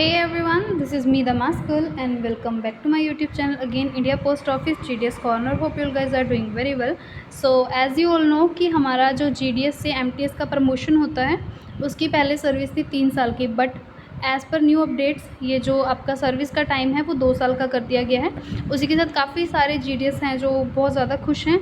Hey everyone, this is me the Maskul and welcome back to my YouTube channel again India Post Office GDS Corner. Hope you guys are doing very well. So as you all know कि हमारा जो GDS से MTS का promotion होता है उसकी पहले service थी 3 साल की, but as per new updates ये जो आपका सर्विस का टाइम है वो 2 साल का कर दिया गया है। उसी के साथ काफ़ी सारे GDS हैं जो बहुत ज़्यादा खुश हैं,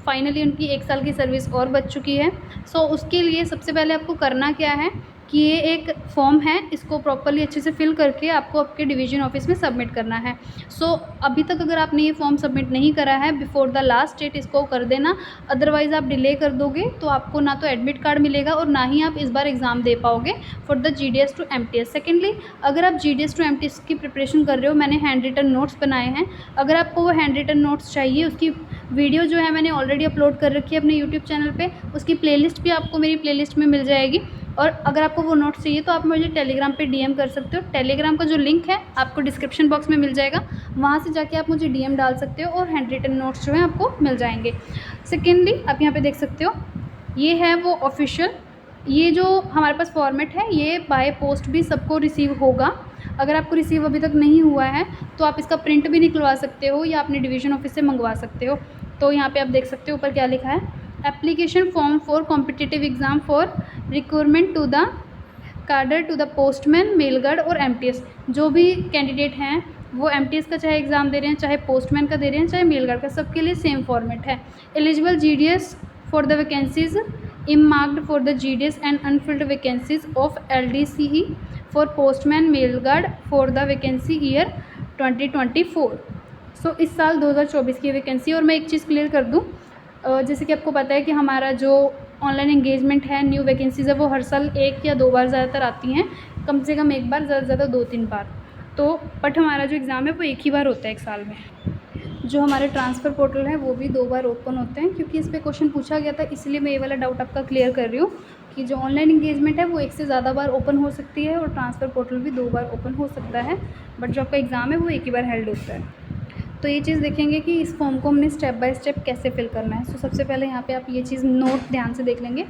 फाइनली उनकी 1 साल की सर्विस और बच चुकी है। सो उसके लिए सबसे पहले आपको करना क्या है कि ये एक फॉर्म है, इसको प्रॉपर्ली अच्छे से फिल करके आपको आपके डिवीज़न ऑफिस में सबमिट करना है। सो अभी तक अगर आपने ये फॉर्म सबमिट नहीं करा है बिफोर द लास्ट डेट इसको कर देना, अदरवाइज़ आप डिले कर दोगे तो आपको ना तो एडमिट कार्ड मिलेगा और ना ही आप इस बार एग्ज़ाम दे पाओगे for the GDS to MTS। Secondly, अगर आप GDS टू MTS की प्रिपरेशन कर रहे हो, मैंने हैंड रिटन नोट्स बनाए हैं। अगर आपको वो हैंड रिटन नोट्स चाहिए, उसकी वीडियो जो है मैंने ऑलरेडी अपलोड कर रखी है अपने यूट्यूब चैनल पर, उसकी प्लेलिस्ट भी आपको मेरी प्लेलिस्ट में मिल जाएगी। और अगर आपको वो नोट्स चाहिए तो आप मुझे टेलीग्राम पे DM कर सकते हो। टेलीग्राम का जो लिंक है आपको डिस्क्रिप्शन बॉक्स में मिल जाएगा, वहाँ से जाके आप मुझे DM डाल सकते हो और हैंड रिटन नोट्स जो हैं आपको मिल जाएंगे। सेकेंडली, आप यहाँ पे देख सकते हो ये है वो ऑफिशियल, ये जो हमारे पास फॉर्मेट है ये बाय पोस्ट भी सबको रिसीव होगा। अगर आपको रिसीव अभी तक नहीं हुआ है तो आप इसका प्रिंट भी निकलवा सकते हो या अपने डिवीज़न ऑफिस से मंगवा सकते हो। तो यहाँ पर आप देख सकते हो ऊपर क्या लिखा है, application form for competitive exam for recruitment to the cadre to the postman, mail guard और MTS। जो भी कैंडिडेट हैं वो MTS का चाहे एग्ज़ाम दे रहे हैं, चाहे पोस्टमैन का दे रहे हैं, चाहे मेल गार्ड का, सबके लिए सेम फॉर्मेट है। Eligible GDS for the vacancies earmarked for the GDS and unfilled vacancies of LDCE for postman mail guard for the vacancy year 2024। So इस साल 2024 की वैकेंसी। और मैं एक चीज़ क्लियर कर दूँ, जैसे कि आपको पता है कि हमारा जो ऑनलाइन एंगेजमेंट है, न्यू वैकेंसीज़ है, वो हर साल 1 या 2 बार ज़्यादातर आती हैं, कम से कम 1 बार, ज़्यादा से ज़्यादा 2-3 बार। तो बट हमारा जो एग्ज़ाम है वो 1 ही बार होता है 1 साल में। जो हमारे ट्रांसफ़र पोर्टल है वो भी 2 बार ओपन होते हैं, क्योंकि इस पर क्वेश्चन पूछा गया था, इसलिए मैं ये वाला डाउट आपका क्लियर कर रही हूँ कि जो ऑनलाइन एंगेजमेंट है वो 1 से ज़्यादा बार ओपन हो सकती है और ट्रांसफ़र पोर्टल भी 2 बार ओपन हो सकता है, बट जो आपका एग्ज़ाम है वो 1 ही बार हेल्ड होता है। तो ये चीज़ देखेंगे कि इस फॉर्म को हमने स्टेप बाय स्टेप कैसे फिल करना है। सो सबसे पहले यहाँ पे आप ये चीज़ नोट ध्यान से देख लेंगे,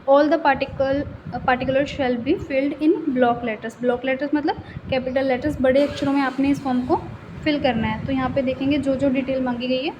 all the particular shall be filled in block letters. Block letters मतलब कैपिटल लेटर्स, बड़े अक्षरों में आपने इस फॉर्म को फिल करना है। तो यहाँ पे देखेंगे जो जो डिटेल मांगी गई है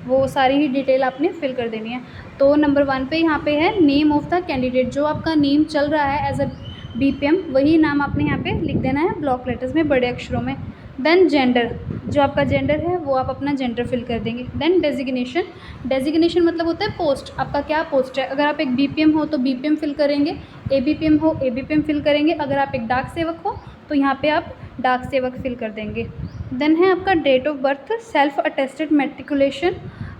वो सारी ही डिटेल आपने फिल कर देनी है। तो नंबर 1 पे यहाँ पे है नेम ऑफ़ द कैंडिडेट, जो आपका नेम चल रहा है एज अ BPM वही नाम आपने यहाँ पे लिख देना है ब्लॉक लेटर्स में बड़े अक्षरों में। देन जेंडर, जो आपका जेंडर है वो आप अपना जेंडर फिल कर देंगे। देन डेजिग्नेशन, डेजिग्नेशन मतलब होता है पोस्ट, आपका क्या पोस्ट है। अगर आप एक BPM हो तो BPM फिल करेंगे, ABPM हो ABPM फिल करेंगे, अगर आप एक डाक सेवक हो तो यहाँ पे आप डाक सेवक फिल कर देंगे। देन है आपका date of birth, self attested matriculation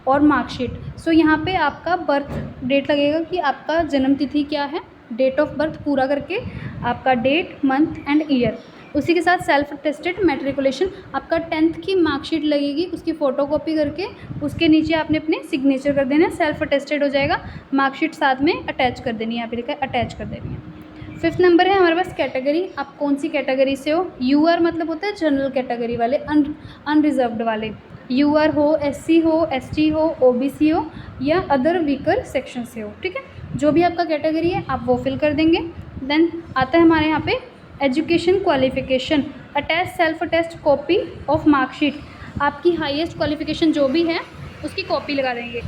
और मार्कशीट। सो यहाँ पे आपका बर्थ डेट लगेगा कि आपका जन्म तिथि क्या है, डेट ऑफ बर्थ पूरा करके आपका डेट, मंथ एंड ईयर। उसी के साथ सेल्फ अटेस्टेड मैट्रिकुलेशन, आपका 10th की मार्कशीट लगेगी, उसकी फ़ोटोकॉपी करके उसके नीचे आपने अपने सिग्नेचर कर देना है, सेल्फ अटेस्टेड हो जाएगा। मार्कशीट साथ में अटैच कर देनी है, यहाँ पे लिखा है अटैच कर देनी है। 5th नंबर है हमारे पास कैटेगरी, आप कौन सी कैटेगरी से हो। UR मतलब होता है जनरल कैटेगरी वाले, अनरिजर्व्ड वाले। UR हो, SC हो, ST हो, OBC हो या अदर वीकर सेक्शन से हो, ठीक है। जो भी आपका कैटेगरी है आप वो फिल कर देंगे। देन आता है हमारे यहाँ पे education qualification, attach self attest copy of marksheet, आपकी हाईएस्ट क्वालिफिकेशन जो भी है उसकी कॉपी लगा देंगे।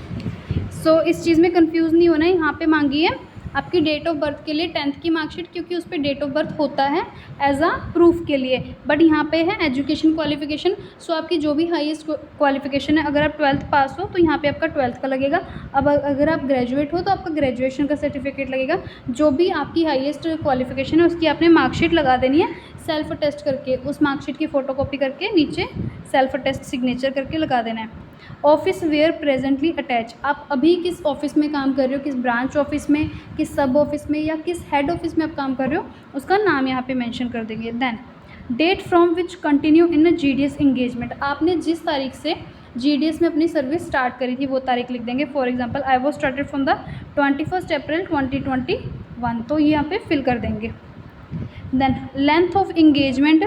सो इस चीज़ में कंफ्यूज नहीं होना है, यहाँ पे मांगी है आपकी डेट ऑफ बर्थ के लिए 10th की मार्कशीट, क्योंकि उस पर डेट ऑफ बर्थ होता है एज अ प्रूफ के लिए, बट यहाँ पे है एजुकेशन क्वालिफिकेशन। सो आपकी जो भी हाईएस्ट क्वालिफिकेशन है, अगर आप 12th पास हो तो यहाँ पे आपका 12th का लगेगा। अब अगर आप ग्रेजुएट हो तो आपका ग्रेजुएशन का सर्टिफिकेट लगेगा। जो भी आपकी हाईएस्ट क्वालिफिकेशन है उसकी आपने मार्कशीट लगा देनी है, सेल्फ अटेस्ट करके उस मार्कशीट की फ़ोटोकॉपी करके नीचे सेल्फ अटेस्ट सिग्नेचर करके लगा देना है। ऑफिस वेयर प्रेजेंटली अटैच, आप अभी किस ऑफिस में काम कर रहे हो, किस ब्रांच ऑफिस में, किस सब ऑफिस में या किस हेड ऑफिस में आप काम कर रहे हो, उसका नाम यहाँ पे मेंशन कर देंगे। Then date from which continue in GDS engagement, आपने जिस तारीख से GDS में अपनी सर्विस स्टार्ट करी थी वो तारीख लिख देंगे। For example I was started from the 21 April 2021, तो यहाँ पे फिल कर देंगे। Then length of engagement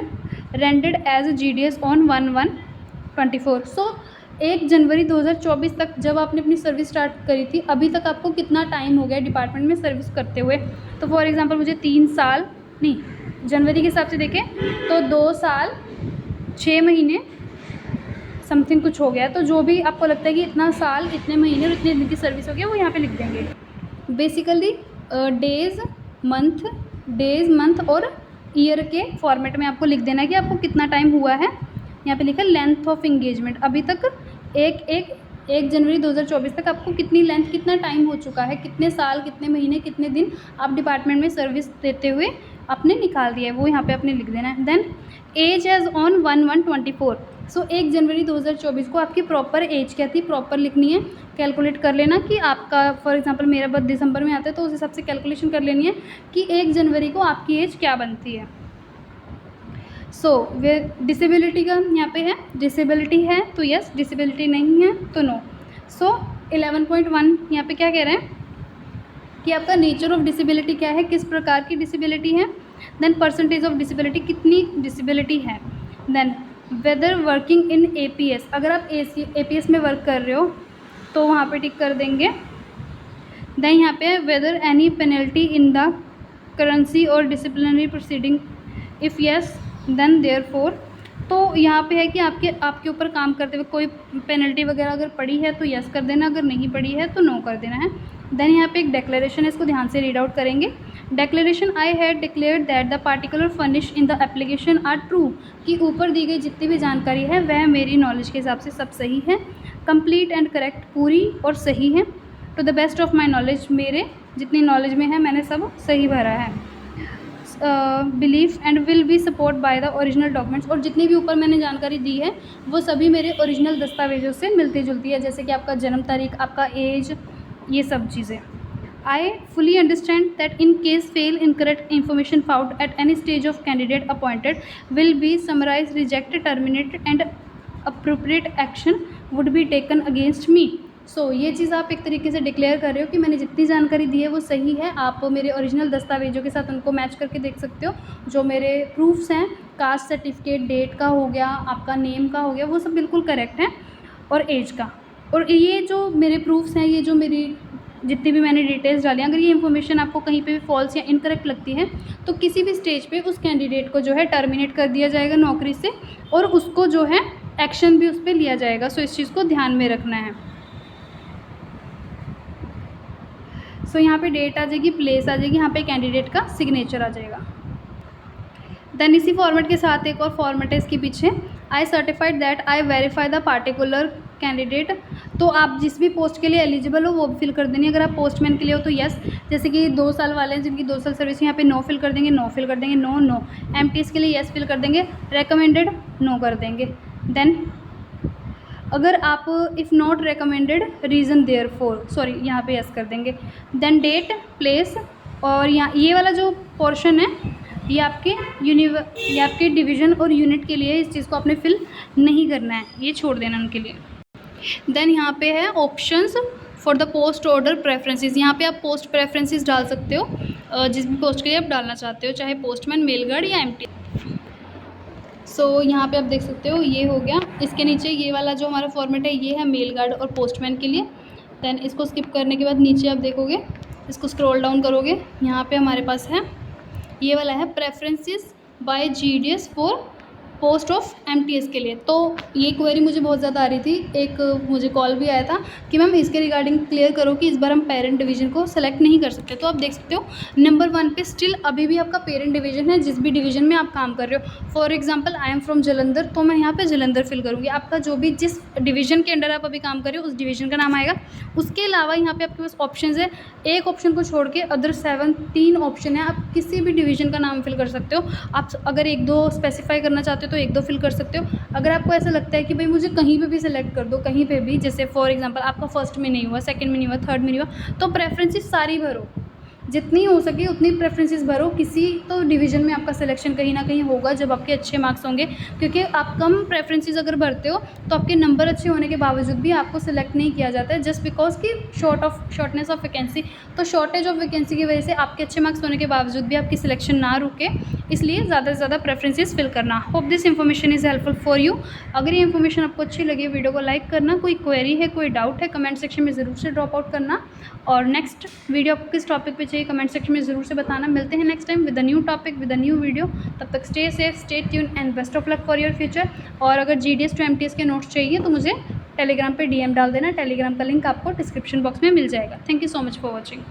rendered as GDS on 1/1/24। So 1 जनवरी 2024 तक जब आपने अपनी सर्विस स्टार्ट करी थी, अभी तक आपको कितना टाइम हो गया डिपार्टमेंट में सर्विस करते हुए। तो फॉर एग्जांपल मुझे 3 साल नहीं जनवरी के हिसाब से देखें तो 2 साल 6 महीने समथिंग कुछ हो गया। तो जो भी आपको लगता है कि इतना साल, इतने महीने और इतने दिन की सर्विस हो गया, वो यहाँ पे लिख देंगे। बेसिकली डेज़ मंथ और ईयर के फॉर्मेट में आपको लिख देना है कि आपको कितना टाइम हुआ है। यहाँ पे लिखा है लेंथ ऑफ इंगेजमेंट, अभी तक 1 जनवरी 2024 तक आपको कितनी लेंथ, कितना टाइम हो चुका है, कितने साल, कितने महीने, कितने दिन आप डिपार्टमेंट में सर्विस देते हुए आपने निकाल दिया है, वो यहाँ पे आपने लिख देना है। Then as as on 1/1/24, so 1 जनवरी 2024 को आपकी प्रॉपर एज क्या थी, प्रॉपर लिखनी है। कैलकुलेट कर लेना कि आपका, फॉर एग्जांपल मेरा बर्थ दिसंबर में आता है तो उस हिसाब से कैलकुलेशन कर लेनी है कि 1 जनवरी को आपकी एज क्या बनती है। सो वे डिसेबिलिटी का यहाँ पे है, डिसेबिलिटी है तो यस, डिसेबिलिटी नहीं है तो नो। सो 11.1 यहाँ पे क्या कह रहे हैं कि आपका नेचर ऑफ डिसेबिलिटी क्या है, किस प्रकार की डिसेबिलिटी है। देन परसेंटेज ऑफ डिसेबिलिटी, कितनी डिसेबिलिटी है। Then whether working in APS, अगर आप APS में वर्क कर रहे हो तो वहाँ पे टिक कर देंगे। देन यहाँ पे whether any penalty in the currency और disciplinary proceeding, if yes then therefore, तो यहाँ पे है कि आपके ऊपर काम करते हुए कोई पेनल्टी वगैरह अगर पड़ी है तो यस कर देना, अगर नहीं पड़ी है तो नो कर देना है। देन यहाँ पे एक डिक्लेरेशन है, इसको ध्यान से रीड आउट करेंगे। Declaration I had declared that the particular furnish in the application are true, कि ऊपर दी गई जितनी भी जानकारी है वह मेरी नॉलेज के हिसाब से सब सही है, कंप्लीट एंड करेक्ट, पूरी और सही है, to the best of my knowledge, मेरे जितनी नॉलेज में है मैंने सब सही भरा है। Belief and will be support by the original documents, और जितनी भी ऊपर मैंने जानकारी दी है वो सभी मेरे ओरिजिनल दस्तावेजों से मिलती जुलती है, जैसे कि आपका जन्म तारीख, आपका एज, ये सब चीज़ें। I fully understand that in case fail incorrect information found at any stage of candidate appointed will be summarise, rejected, terminated and appropriate action would be taken against me. So ये चीज़ आप एक तरीके से declare कर रहे हो कि मैंने जितनी जानकारी दी है वो सही है। आप मेरे ओरिजिनल दस्तावेजों के साथ उनको मैच करके देख सकते हो। जो मेरे प्रूफ्स हैं, कास्ट सर्टिफिकेट, डेट का हो गया, आपका नेम का हो गया, वो सब बिल्कुल करेक्ट है, और एज का। और ये जो मेरे प्रूफ्स हैं, ये जो मेरी जितनी भी मैंने डिटेल्स डाली, अगर ये इन्फॉर्मेशन आपको कहीं पे भी फॉल्स या इनकरेक्ट लगती है तो किसी भी स्टेज पे उस कैंडिडेट को जो है टर्मिनेट कर दिया जाएगा नौकरी से, और उसको जो है एक्शन भी उस पर लिया जाएगा। सो इस चीज़ को ध्यान में रखना है। सो यहाँ पे डेट आ जाएगी, प्लेस आ जाएगी, यहाँ पे कैंडिडेट का सिग्नेचर आ जाएगा। देन इसी फॉर्मेट के साथ एक और फॉर्मेट है इसके पीछे, आई certified that I verify the particular candidate. तो आप जिस भी पोस्ट के लिए एलिजिबल हो वो भी फिल कर देनी है। अगर आप पोस्टमैन के लिए हो तो यस, जैसे कि 2 साल वाले हैं जिनकी 2 साल सर्विस, यहाँ पे नो फिल कर देंगे, नो फिल कर देंगे, नो नो। MTS के लिए यस फिल कर देंगे, रेकमेंडेड नो कर देंगे। देन अगर आप if not recommended reason therefore, sorry यहाँ पे यस कर देंगे। देन डेट, प्लेस, और यहाँ ये वाला जो पोर्शन है ये आपके डिवीज़न और यूनिट के लिए, इस चीज़ को आपने फिल नहीं करना है, ये छोड़ देना उनके लिए। देन यहाँ पे है options for the post order preferences, यहाँ पे आप पोस्ट प्रेफरेंसेस डाल सकते हो जिस भी पोस्ट के लिए आप डालना चाहते हो, चाहे पोस्टमैन, मेल गार्ड या MTS। सो यहाँ पे आप देख सकते हो ये हो गया। इसके नीचे ये वाला जो हमारा फॉर्मेट है ये है मेल गार्ड और पोस्टमैन के लिए। देन इसको स्किप करने के बाद नीचे आप देखोगे, इसको स्क्रॉल डाउन करोगे, यहाँ पे हमारे पास है ये वाला है preferences by GDS for post of MTS के लिए। तो ये क्वेरी मुझे बहुत ज़्यादा आ रही थी, एक मुझे कॉल भी आया था कि मैम इसके रिगार्डिंग क्लियर करो कि इस बार हम पेरेंट डिवीज़न को सेलेक्ट नहीं कर सकते। तो आप देख सकते हो नंबर 1 पे स्टिल अभी भी आपका पेरेंट डिवीज़न है, जिस भी डिवीज़न में आप काम कर रहे हो। For example I am from Jalandhar, तो मैं यहाँ पे जलंधर फिल करूँगी। आपका जो भी जिस डिवीज़न के अंडर आप अभी काम कर रहे हो उस डिवीज़न का नाम आएगा। उसके अलावा यहाँ पे आपके पास ऑप्शन है, एक ऑप्शन को छोड़ के अदर 3 ऑप्शन है, आप किसी भी डिवीज़न का नाम फिल कर सकते हो। आप अगर 1-2 स्पेसिफाई करना चाहते हो तो 1-2 फिल कर सकते हो। अगर आपको ऐसा लगता है कि भाई मुझे कहीं पे भी सिलेक्ट कर दो, कहीं पे भी, जैसे फॉर एग्जांपल आपका फर्स्ट में नहीं हुआ, सेकंड में नहीं हुआ, थर्ड में नहीं हुआ, तो प्रेफरेंसेस सारी भरो, जितनी हो सके उतनी प्रेफरेंसेस भरो। किसी तो डिवीज़न में आपका सिलेक्शन कहीं ना कहीं होगा जब आपके अच्छे मार्क्स होंगे, क्योंकि आप कम प्रेफरेंसेस अगर भरते हो तो आपके नंबर अच्छे होने के बावजूद भी आपको सिलेक्ट नहीं किया जाता है, जस्ट बिकॉज की शॉर्टनेस ऑफ वैकेंसी। तो शॉर्टेज ऑफ वैकेंसी की वजह से आपके अच्छे मार्क्स होने के बावजूद भी आपकी सिलेक्शन ना रुके, इसलिए ज़्यादा से ज़्यादा प्रेफरेंसेस फिल करना। Hope this information is helpful for you. अगर ये इन्फॉर्मेशन आपको अच्छी लगी, वीडियो को लाइक करना, कोई क्वेरी है, कोई डाउट है, कमेंट सेक्शन में ज़रूर से ड्रॉप आउट करना। और नेक्स्ट वीडियो आपको किस टॉपिक पे चाहिए चाहिए कमेंट सेक्शन में ज़रूर से बताना। मिलते हैं next time with a new topic with a new video. तब तक stay safe, stay tune and best of luck for your future. और अगर GDS टू MTS के नोट्स चाहिए तो मुझे टेलीग्राम पे DM डाल देना। टेलीग्राम का लिंक आपको डिस्क्रिप्शन बॉक्स में मिल जाएगा। Thank you so much for watching.